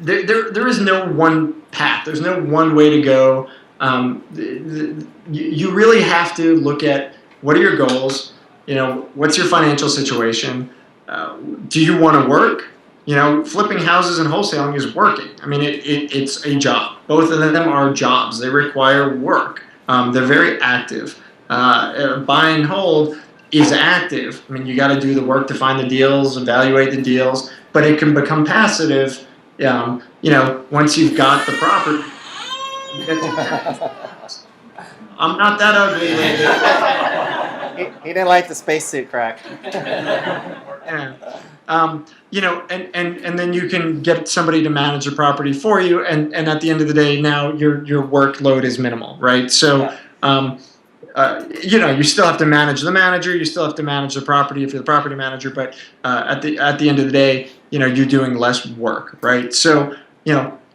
there is no one path. There's no one way to go. You really have to look at what are your goals. What's your financial situation? Do you want to work? Flipping houses and wholesaling is working. I mean, it's a job. Both of them are jobs. They require work. They're very active. Buy and hold is active. I mean, you got to do the work to find the deals, evaluate the deals, but it can become passive. Once you've got the property. I'm not that ugly, lady. He didn't like the spacesuit crack. Yeah. And then you can get somebody to manage the property for you, and at the end of the day, now your workload is minimal, right? So, you still have to manage the manager, you still have to manage the property if you're the property manager, but at the end of the day, you're doing less work, right? So,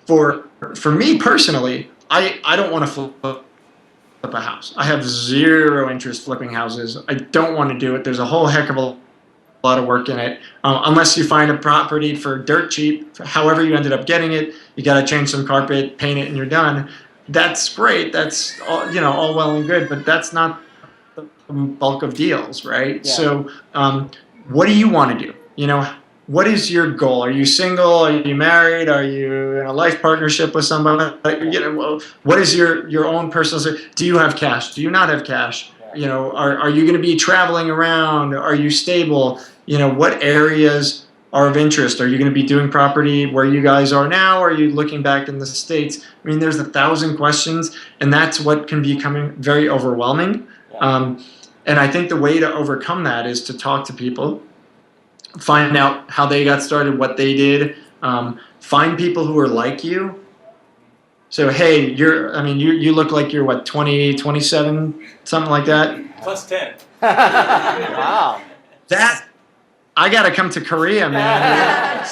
for me personally, I don't want to flip a house. I have zero interest flipping houses. I don't want to do it. There's a whole heck of a lot of work in it. Unless you find a property for dirt cheap, however you ended up getting it, you got to change some carpet, paint it, and you're done. That's great. That's all, all well and good, but that's not the bulk of deals, right? Yeah. So, what do you want to do? What is your goal? Are you single? Are you married? Are you in a life partnership with somebody? What is your own personal? Do you have cash? Do you not have cash? Are you going to be traveling around? Are you stable? What areas are of interest? Are you going to be doing property where you guys are now? Or are you looking back in the States? I mean, there's 1,000 questions, and that's what can be becoming very overwhelming. Yeah. And I think the way to overcome that is to talk to people, find out how they got started, what they did, find people who are like you. So, hey, you look like you're, 20, 27, something like that? Plus 10. Wow. I got to come to Korea, man.